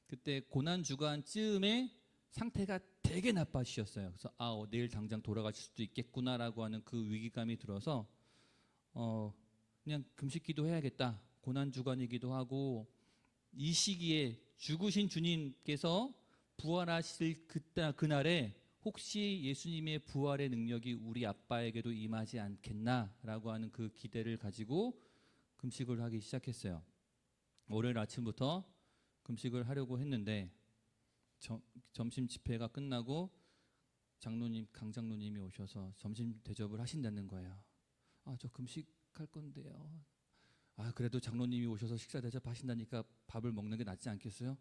그때 고난 주간쯤에 상태가 되게 나빠지셨어요. 그래서 내일 당장 돌아가실 수도 있겠구나라고 하는 그 위기감이 들어서 그냥 금식기도 해야겠다. 고난 주간이기도 하고 이 시기에 죽으신 주님께서 부활하실 그날에 혹시 예수님의 부활의 능력이 우리 아빠에게도 임하지 않겠나라고 하는 그 기대를 가지고 금식을 하기 시작했어요. 월요일 아침부터 금식을 하려고 했는데 점심 집회가 끝나고 강 장로님이 오셔서 점심 대접을 하신다는 거예요. 저 금식할 건데요. 그래도 장로님이 오셔서 식사 대접하신다니까 밥을 먹는 게 낫지 않겠어요?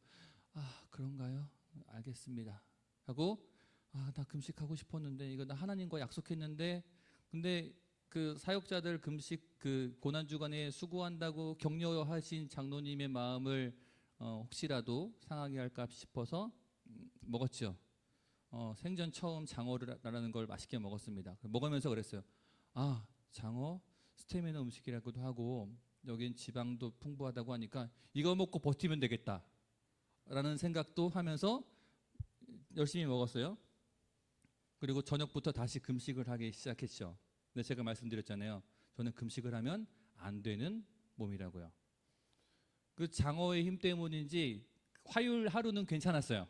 그런가요? 알겠습니다. 하고 나 금식하고 싶었는데 이거 나 하나님과 약속했는데, 근데 그 사역자들 금식 그 고난 주간에 수고한다고 격려하신 장로님의 마음을 혹시라도 상하게 할까 싶어서 먹었죠. 생전 처음 장어라는 걸 맛있게 먹었습니다. 먹으면서 그랬어요. 장어 스테미너 음식이라고도 하고 여긴 지방도 풍부하다고 하니까 이거 먹고 버티면 되겠다 라는 생각도 하면서 열심히 먹었어요. 그리고 저녁부터 다시 금식을 하기 시작했죠. 근데 제가 말씀드렸잖아요. 저는 금식을 하면 안 되는 몸이라고요. 그 장어의 힘 때문인지 화요일 하루는 괜찮았어요.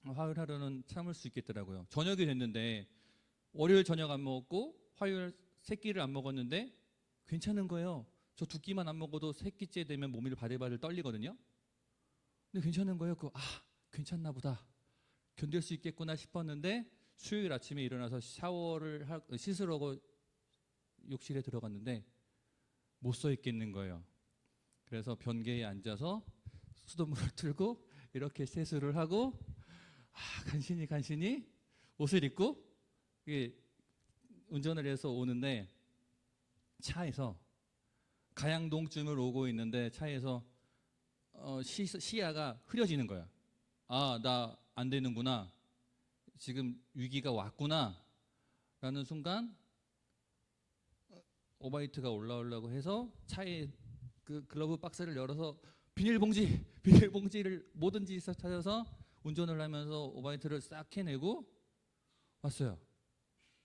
화요일 하루는 참을 수 있겠더라고요. 저녁이 됐는데 월요일 저녁 안 먹었고 화요일 세 끼를 안 먹었는데 괜찮은 거예요. 저 두 끼만 안 먹어도 세 끼째 되면 몸이 바들바들 떨리거든요. 근데 괜찮은 거예요. 괜찮나 보다. 견딜 수 있겠구나 싶었는데 수요일 아침에 일어나서 샤워를 씻으려고 욕실에 들어갔는데 못 서 있겠는 거예요. 그래서 변기에 앉아서 수돗물을 틀고 이렇게 세수를 하고 간신히 옷을 입고 운전을 해서 오는데 차에서 가양동쯤을 오고 있는데 차에서 시야가 흐려지는 거야. 나 안 되는구나. 지금 위기가 왔구나. 라는 순간 오바이트가 올라오려고 해서 차에 그 글러브 박스를 열어서 비닐봉지를 뭐든지 찾아서 운전을 하면서 오바이트를 싹 해내고 왔어요.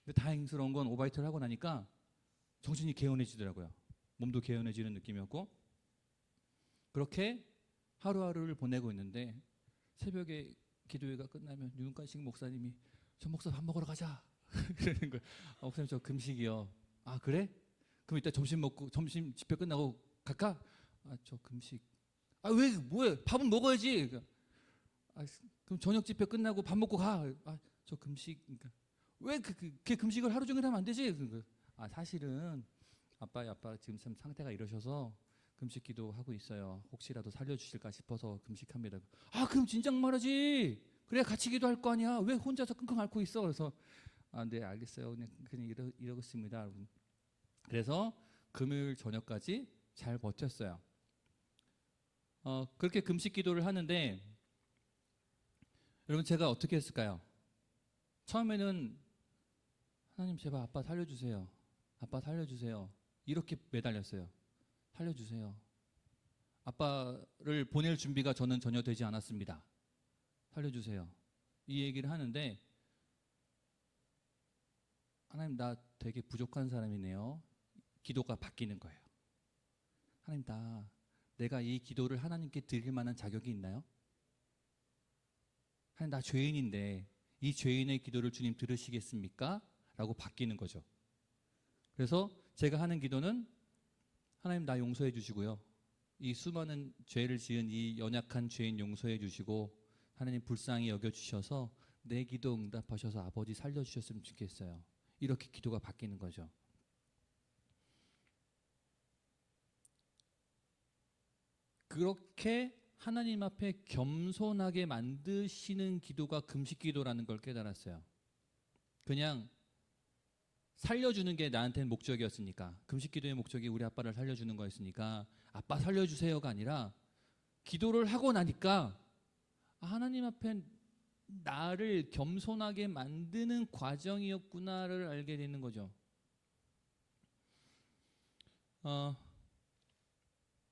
근데 다행스러운 건 오바이트를 하고 나니까 정신이 개운해지더라고요. 몸도 개운해지는 느낌이었고, 그렇게 하루하루를 보내고 있는데 새벽에 기도회가 끝나면 윤관식 목사님이 저 목사 밥 먹으러 가자 그러는 거예요. 목사님 저 금식이요. 그래? 그럼 이따 점심 집회 끝나고 갈까? 저 금식. 왜 뭐해? 밥은 먹어야지. 그럼 저녁 집회 끝나고 밥 먹고 가. 저 금식. 그러니까 왜 그 금식을 하루 종일 하면 안 되지? 사실은 아빠 지금 참 상태가 이러셔서 금식 기도하고 있어요. 혹시라도 살려주실까 싶어서 금식합니다. 그럼 진작 말하지. 그래 같이 기도할 거 아니야. 왜 혼자서 끙끙 앓고 있어? 그래서 네 알겠어요. 그냥 이러고 있습니다. 그래서 금요일 저녁까지 잘 버텼어요. 그렇게 금식 기도를 하는데 여러분 제가 어떻게 했을까요? 처음에는 하나님 제발 아빠 살려주세요. 아빠 살려주세요. 이렇게 매달렸어요. 살려주세요. 아빠를 보낼 준비가 저는 전혀 되지 않았습니다. 살려주세요. 이 얘기를 하는데 하나님 나 되게 부족한 사람이네요. 기도가 바뀌는 거예요. 하나님 내가 이 기도를 하나님께 드릴 만한 자격이 있나요? 하나님 나 죄인인데 이 죄인의 기도를 주님 들으시겠습니까? 라고 바뀌는 거죠. 그래서 제가 하는 기도는 하나님 나 용서해 주시고요. 이 수많은 죄를 지은 이 연약한 죄인 용서해 주시고 하나님 불쌍히 여겨주셔서 내 기도 응답하셔서 아버지 살려주셨으면 좋겠어요. 이렇게 기도가 바뀌는 거죠. 그렇게 하나님 앞에 겸손하게 만드시는 기도가 금식 기도라는 걸 깨달았어요. 그냥 살려주는 게 나한테는 목적이었으니까, 금식기도의 목적이 우리 아빠를 살려주는 거였으니까 아빠 살려주세요가 아니라 기도를 하고 나니까 하나님 앞에 나를 겸손하게 만드는 과정이었구나를 알게 되는 거죠.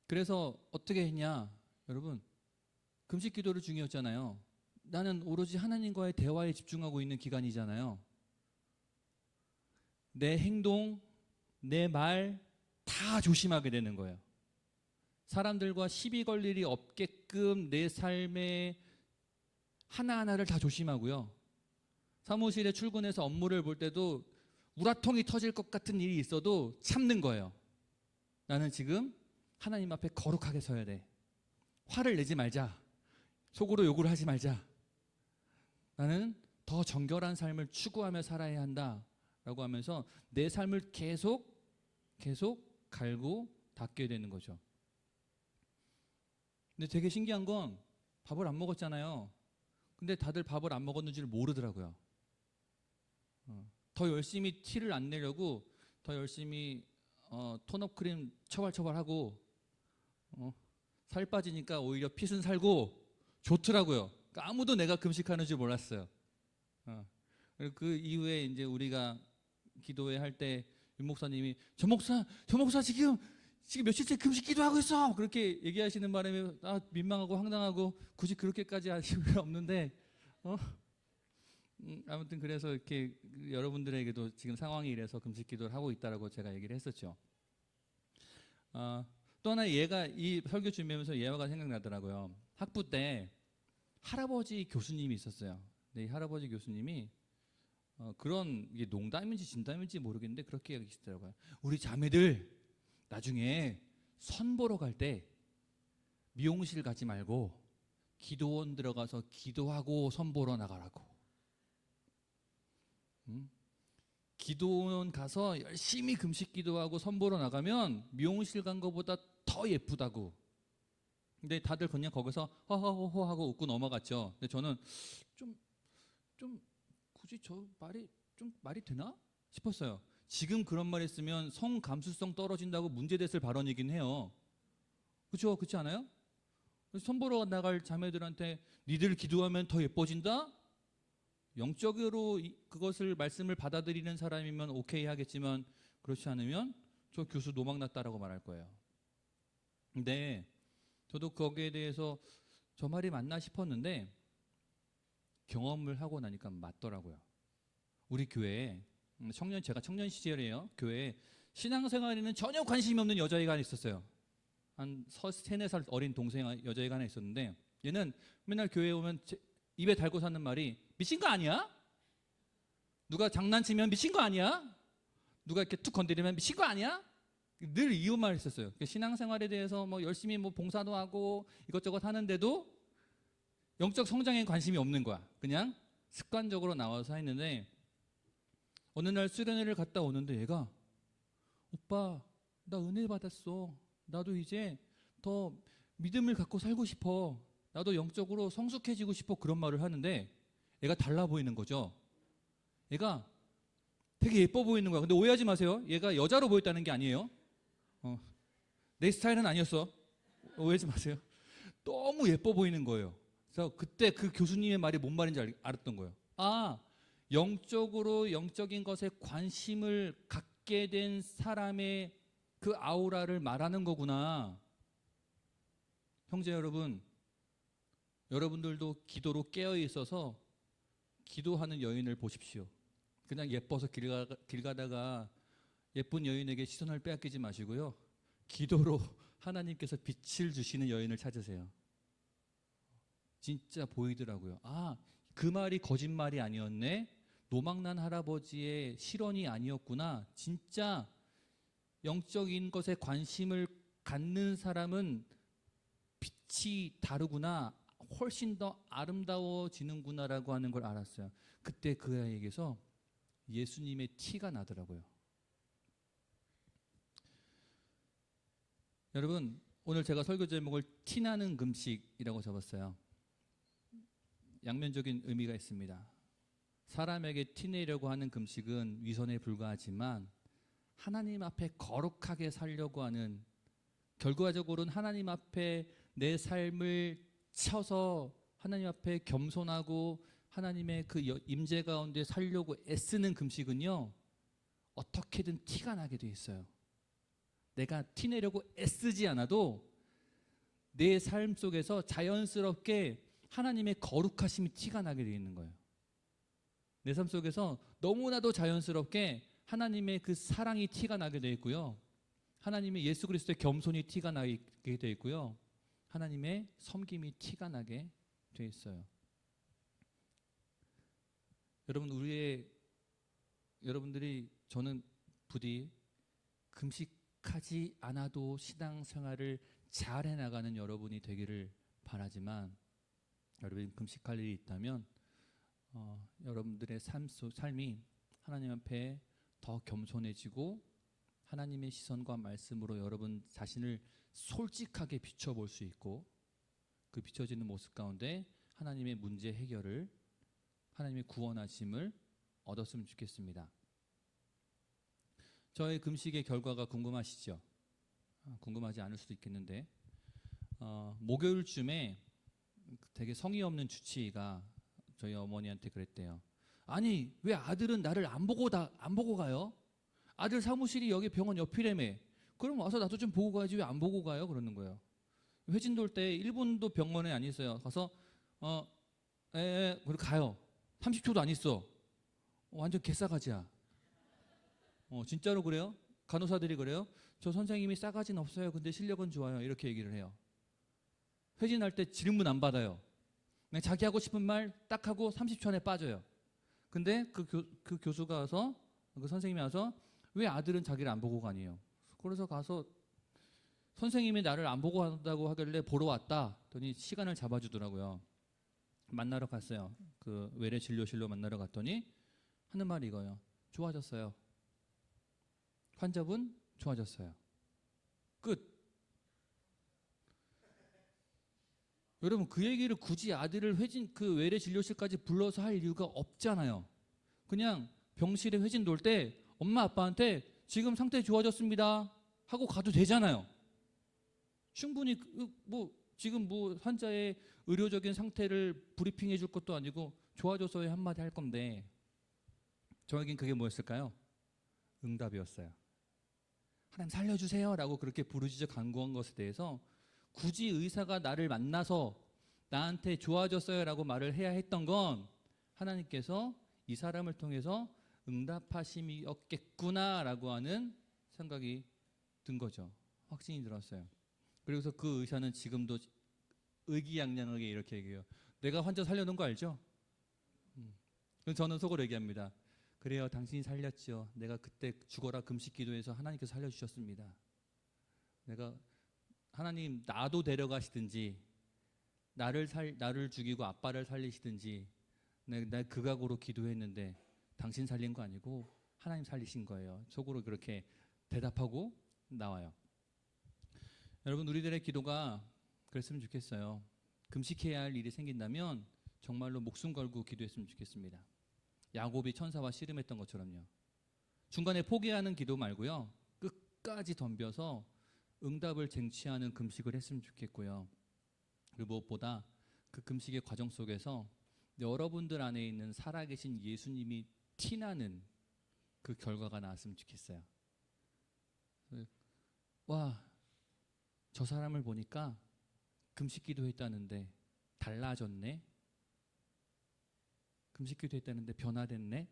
그래서 어떻게 했냐, 여러분, 금식 기도를 중이었잖아요. 나는 오로지 하나님과의 대화에 집중하고 있는 기간이잖아요. 내 행동, 내 말 다 조심하게 되는 거예요. 사람들과 시비 걸 일이 없게끔 내 삶의 하나하나를 다 조심하고요. 사무실에 출근해서 업무를 볼 때도 우라통이 터질 것 같은 일이 있어도 참는 거예요. 나는 지금 하나님 앞에 거룩하게 서야 돼. 화를 내지 말자. 속으로 욕을 하지 말자. 나는 더 정결한 삶을 추구하며 살아야 한다 라고 하면서 내 삶을 계속 갈고 닦게 되는 거죠. 근데 되게 신기한 건 밥을 안 먹었잖아요. 근데 다들 밥을 안 먹었는지를 모르더라고요. 더 열심히 티를 안 내려고 더 열심히 톤업 크림 처발처발하고 살 빠지니까 오히려 핏은 살고 좋더라고요. 그러니까 아무도 내가 금식하는 줄 몰랐어요. 그리고 그 이후에 이제 우리가 기도회 할 때 윤 목사님이 저 목사 지금 며칠째 금식 기도하고 있어 그렇게 얘기하시는 바람에 민망하고 황당하고 굳이 그렇게까지 하실 필요 없는데 아무튼 그래서 이렇게 여러분들에게도 지금 상황이 이래서 금식 기도를 하고 있다라고 제가 얘기를 했었죠. 또 하나 얘가 이 설교 준비하면서 예화가 생각나더라고요. 학부 때 할아버지 교수님이 있었어요. 근데 이 할아버지 교수님이 그런 이게 농담인지 진담인지 모르겠는데 그렇게 얘기하시더라고요. 우리 자매들 나중에 선 보러 갈 때 미용실 가지 말고 기도원 들어가서 기도하고 선 보러 나가라고. 기도원 가서 열심히 금식 기도하고 선 보러 나가면 미용실 간 거보다 더 예쁘다고. 근데 다들 그냥 거기서 허허허허 하고 웃고 넘어갔죠. 근데 저는 좀 굳이 저 말이 좀 말이 되나 싶었어요. 지금 그런 말 했으면 성 감수성 떨어진다고 문제됐을 발언이긴 해요. 그렇죠? 그렇지 않아요? 선 보러 나갈 자매들한테 니들 기도하면 더 예뻐진다? 영적으로 그것을 말씀을 받아들이는 사람이면 오케이 하겠지만 그렇지 않으면 저 교수 노망났다라고 말할 거예요. 근데 저도 거기에 대해서 저 말이 맞나 싶었는데 경험을 하고 나니까 맞더라고요. 우리 교회에 제가 청년 시절이에요. 교회에 신앙생활에는 전혀 관심이 없는 여자애가 하나 있었어요. 한 3-4살 어린 동생 여자애가 하나 있었는데 얘는 맨날 교회에 오면 입에 달고 사는 말이 미친 거 아니야? 누가 장난치면 미친 거 아니야? 누가 이렇게 툭 건드리면 미친 거 아니야? 늘 이 말을 했었어요. 신앙생활에 대해서 뭐 열심히 뭐 봉사도 하고 이것저것 하는데도 영적 성장에 관심이 없는 거야. 그냥 습관적으로 나와서 했는데 어느 날 수련회를 갔다 오는데 얘가 오빠 나 은혜 받았어. 나도 이제 더 믿음을 갖고 살고 싶어. 나도 영적으로 성숙해지고 싶어. 그런 말을 하는데 얘가 달라 보이는 거죠. 얘가 되게 예뻐 보이는 거야. 근데 오해하지 마세요. 얘가 여자로 보였다는 게 아니에요. 내 스타일은 아니었어. 오해하지 마세요. 너무 예뻐 보이는 거예요. 그래서 그때 그 교수님의 말이 뭔 말인지 알았던 거예요. 영적으로 영적인 것에 관심을 갖게 된 사람의 그 아우라를 말하는 거구나. 형제 여러분, 여러분들도 기도로 깨어 있어서 기도하는 여인을 보십시오. 그냥 예뻐서 길 가다가 예쁜 여인에게 시선을 빼앗기지 마시고요. 기도로 하나님께서 빛을 주시는 여인을 찾으세요. 진짜 보이더라고요. 그 말이 거짓말이 아니었네. 노망난 할아버지의 실언이 아니었구나. 진짜 영적인 것에 관심을 갖는 사람은 빛이 다르구나. 훨씬 더 아름다워지는구나라고 하는 걸 알았어요. 그때 그 아이에게서 예수님의 티가 나더라고요. 여러분, 오늘 제가 설교 제목을 티나는 금식이라고 적었어요. 양면적인 의미가 있습니다. 사람에게 티내려고 하는 금식은 위선에 불과하지만 하나님 앞에 거룩하게 살려고 하는, 결과적으로는 하나님 앞에 내 삶을 쳐서 하나님 앞에 겸손하고 하나님의 그 임재 가운데 살려고 애쓰는 금식은요, 어떻게든 티가 나게 돼 있어요. 내가 티내려고 애쓰지 않아도 내 삶 속에서 자연스럽게 하나님의 거룩하심이 티가 나게 돼 있는 거예요. 내 삶 속에서 너무나도 자연스럽게 하나님의 그 사랑이 티가 나게 돼 있고요. 하나님의 예수 그리스도의 겸손이 티가 나게 돼 있고요. 하나님의 섬김이 티가 나게 돼 있어요. 여러분들이 저는 부디 금식하지 않아도 신앙생활을 잘 해나가는 여러분이 되기를 바라지만, 여러분이 금식할 일이 있다면 여러분들의 삶이 하나님 앞에 더 겸손해지고 하나님의 시선과 말씀으로 여러분 자신을 솔직하게 비춰볼 수 있고, 그 비춰지는 모습 가운데 하나님의 문제 해결을, 하나님의 구원하심을 얻었으면 좋겠습니다. 저의 금식의 결과가 궁금하시죠? 궁금하지 않을 수도 있겠는데, 목요일쯤에 되게 성의 없는 주치의가 저희 어머니한테 그랬대요. 아니, 왜 아들은 나를 안 보고 가요? 아들 사무실이 여기 병원 옆이라며. 그럼 와서 나도 좀 보고 가야지 왜 안 보고 가요? 그러는 거예요. 회진 돌 때 1분도 병원에 안 있어요. 가서 그리고 가요. 30초도 안 있어. 완전 개싸가지야. 진짜로 그래요? 간호사들이 그래요? 저 선생님이 싸가지는 없어요. 근데 실력은 좋아요. 이렇게 얘기를 해요. 회진할 때 질문 안 받아요. 그냥 자기 하고 싶은 말 딱 하고 30초 안에 빠져요. 근데 그 교수가 와서, 그 선생님이 와서 왜 아들은 자기를 안 보고 가니요? 그래서 가서 선생님이 나를 안 보고 간다고 하길래 보러 왔다 더니 시간을 잡아주더라고요. 만나러 갔어요. 그 외래 진료실로 만나러 갔더니 하는 말이 이거예요. 좋아졌어요. 환자분 좋아졌어요. 끝. 여러분, 그 얘기를 굳이 아들을 그 외래 진료실까지 불러서 할 이유가 없잖아요. 그냥 병실에 회진 돌 때 엄마 아빠한테 지금 상태 좋아졌습니다 하고 가도 되잖아요. 충분히 지금 환자의 의료적인 상태를 브리핑해 줄 것도 아니고 좋아져서야 한마디 할 건데, 저에겐 그게 뭐였을까요? 응답이었어요. 하나님 살려주세요 라고 그렇게 부르짖어 간구한 것에 대해서 굳이 의사가 나를 만나서 나한테 좋아졌어요 라고 말을 해야 했던 건 하나님께서 이 사람을 통해서 응답하심이었겠구나 라고 하는 생각이 든 거죠. 확신이 들었어요. 그래서 그 의사는 지금도 의기양양하게 이렇게 얘기해요. 내가 환자 살려놓은 거 알죠? 그래서 저는 속으로 얘기합니다. 그래요, 당신이 살렸죠. 내가 그때 죽어라 금식 기도해서 하나님께서 살려주셨습니다. 하나님 나도 데려가시든지 나를 죽이고 아빠를 살리시든지 내가 그 각오로 기도했는데 당신 살린 거 아니고 하나님 살리신 거예요. 속으로 그렇게 대답하고 나와요. 여러분, 우리들의 기도가 그랬으면 좋겠어요. 금식해야 할 일이 생긴다면 정말로 목숨 걸고 기도했으면 좋겠습니다. 야곱이 천사와 씨름했던 것처럼요. 중간에 포기하는 기도 말고요, 끝까지 덤벼서 응답을 쟁취하는 금식을 했으면 좋겠고요. 그리고 무엇보다 그 금식의 과정 속에서 여러분들 안에 있는 살아계신 예수님이 티나는 그 결과가 나왔으면 좋겠어요. 와, 저 사람을 보니까 금식 기도했다는데 달라졌네. 금식 기도했다는데 변화됐네.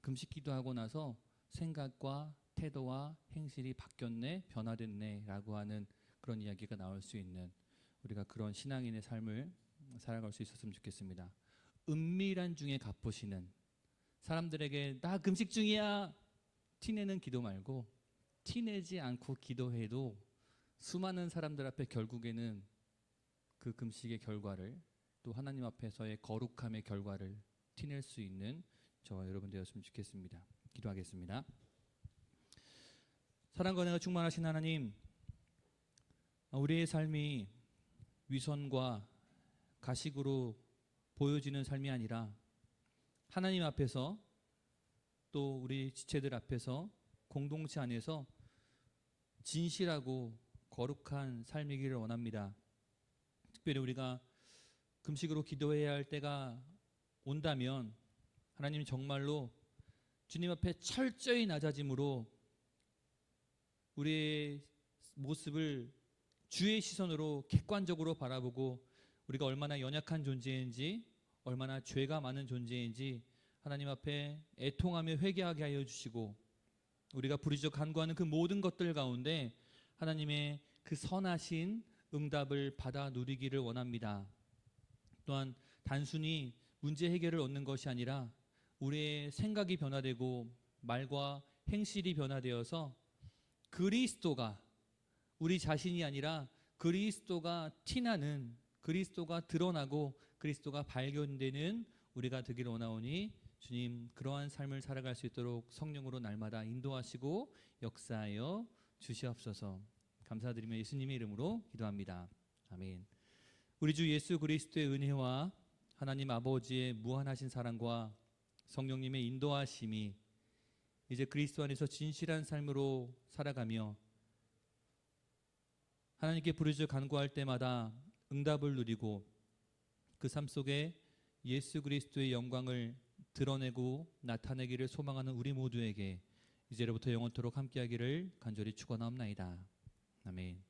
금식 기도하고 나서 생각과 태도와 행실이 바뀌었네, 변화됐네 라고 하는 그런 이야기가 나올 수 있는, 우리가 그런 신앙인의 삶을 살아갈 수 있었으면 좋겠습니다. 은밀한 중에 갚으시는, 사람들에게 나 금식 중이야 티내는 기도 말고 티내지 않고 기도해도 수많은 사람들 앞에 결국에는 그 금식의 결과를, 또 하나님 앞에서의 거룩함의 결과를 티낼 수 있는 저와 여러분 되었으면 좋겠습니다. 기도하겠습니다. 사랑과 은혜가 충만하신 하나님, 우리의 삶이 위선과 가식으로 보여지는 삶이 아니라 하나님 앞에서 또 우리 지체들 앞에서 공동체 안에서 진실하고 거룩한 삶이기를 원합니다. 특별히 우리가 금식으로 기도해야 할 때가 온다면 하나님이 정말로 주님 앞에 철저히 낮아짐으로 우리의 모습을 주의 시선으로 객관적으로 바라보고 우리가 얼마나 연약한 존재인지 얼마나 죄가 많은 존재인지 하나님 앞에 애통하며 회개하게 하여 주시고 우리가 부르짖어 간구하는 그 모든 것들 가운데 하나님의 그 선하신 응답을 받아 누리기를 원합니다. 또한 단순히 문제 해결을 얻는 것이 아니라 우리의 생각이 변화되고 말과 행실이 변화되어서 그리스도가 우리 자신이 아니라 그리스도가 티나는, 그리스도가 드러나고 그리스도가 발견되는 우리가 되기를 원하오니 주님 그러한 삶을 살아갈 수 있도록 성령으로 날마다 인도하시고 역사하여 주시옵소서. 감사드리며 예수님의 이름으로 기도합니다. 아멘. 우리 주 예수 그리스도의 은혜와 하나님 아버지의 무한하신 사랑과 성령님의 인도하심이 이제 그리스도 안에서 진실한 삶으로 살아가며 하나님께 부르짖어 간구할 때마다 응답을 누리고 그 삶 속에 예수 그리스도의 영광을 드러내고 나타내기를 소망하는 우리 모두에게 이제로부터 영원토록 함께하기를 간절히 축원하옵나이다. 아멘.